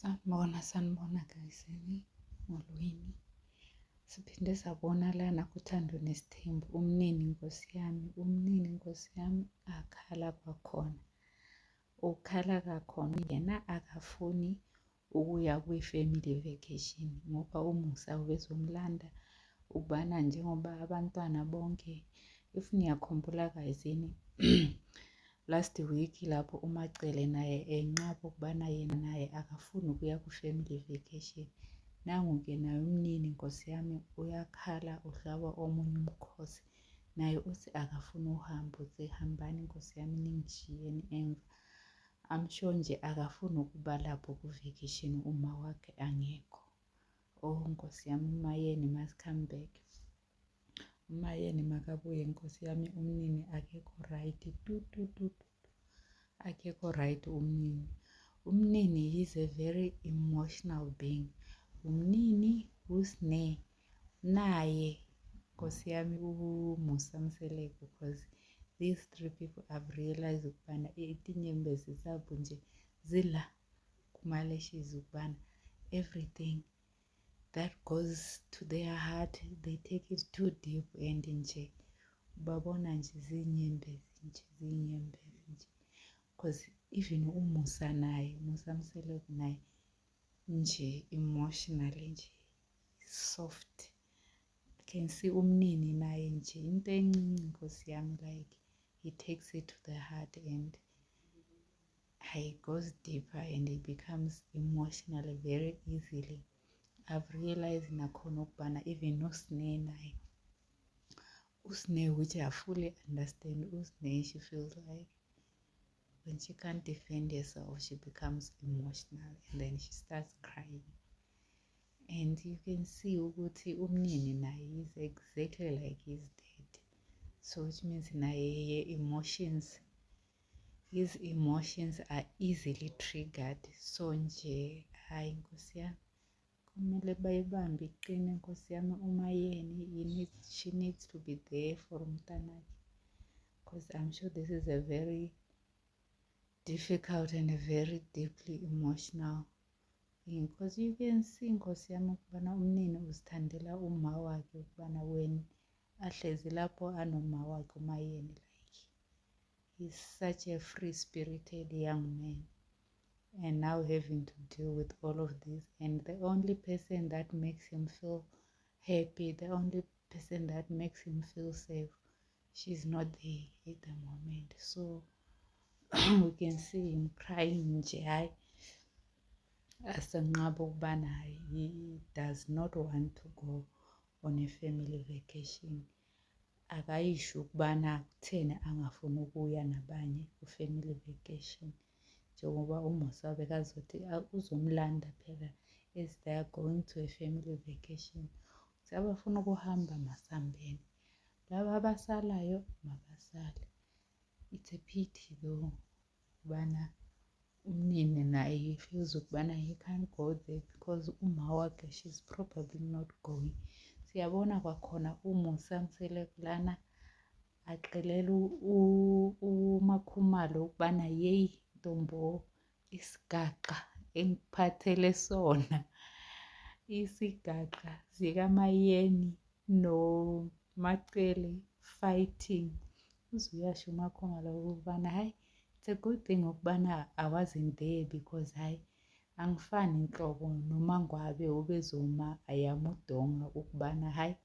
Sanibona guys-ini, molweni. Siphinde sabona lana kuThando Nesithembu, umnini nkosi yami akhala kwakhona. Ukhala kakhona yena akafuni ukuya kwi-family vacation ngoba umusa ubezomlanda ukubana njengoba abantwana bonke, if niyakhumbula guys-ini last week lapho uMacele naye enqaba ukubana yena naye akafuni ukuya ku-family vacation. Nangu-ke naye umnini nkosi yami uyakhala, udlaba omunye umkhosi, naye uthi akafuni uhamba. Uthi hambani nkosi yami ningishiyeni emva. I'm sure nje akafuni ukuba lapho ku-vacation uma wakhe angekho. Oh nkosi yami, uMayeni must come back. Umayeni makabuye nkosi yami, umnini akekho right akekho right umnini. Umnini is a very emotional being. Umnini usne naye nkosi yami uMusa Mseleku, because these three people I've realized ukubana itinyembezi zabo nje zila kumalashes, ukubana everything that goes to their heart they take it too deep, and nje babona nje zinyembezi nje, because even uMusa naye, Musa Mseleku naye nje emotionally nje soft. I can see umnini naye nje into encinci nkosi yami, like he takes it to the heart and he goes deeper and he becomes emotionally very easily. I've realized nakhona ukubana even uSne naye, uSne, which I fully understand, uSne, she feels like when she can't defend herself she becomes emotional and then she starts crying. And you can see ukuthi umnini naye is exactly like his dad, so which means naye his emotions are easily triggered. So nje hayi nkosi yami, kumele bayibambe iqine nkosi yami uMayeni. She needs to be there for umntanakhe, because I'm sure this is a very difficult and a very deeply emotional thing, because you can see nkosi yami ukubana umnini uzithandela uma wakhe, ukubana when ahlezi lapho anoma wakhe uMayeni, like he's such a free-spirited young man, and now having to deal with all of this, and the only person that makes him feel happy, the only person that makes him feel safe, she's not there at the moment. So we can see him crying nje. Hayi asenqaba ukubana he does not want to go on a family vacation. Akayisho ukubana kutheni angafuni ukuya nabanye ku-family vacation, njengoba uMusa bekazothi uzomlanda phela as they are going to a family vacation. Uthi abafuna ukuhamba masambeni, laba abasalayo mabasale. It's a pity though ukubana umnini naye he feels ukubana he can't go there because uma wakhe, she's probably not going. Siyabona kwakhona uMusa Mseleku lana axelela uMakhumalo ukubana yeyi ntombo, isigaqa engiphathele sona, isigaqa zikaMayeni noMacele fighting. Uzuyasho uMakhumalo ukubana hayi, it's a good thing ukubana I wasn't there, because hayi angifani inhlobo noma ngwabe ubezoma ayamudonga ukubana hayi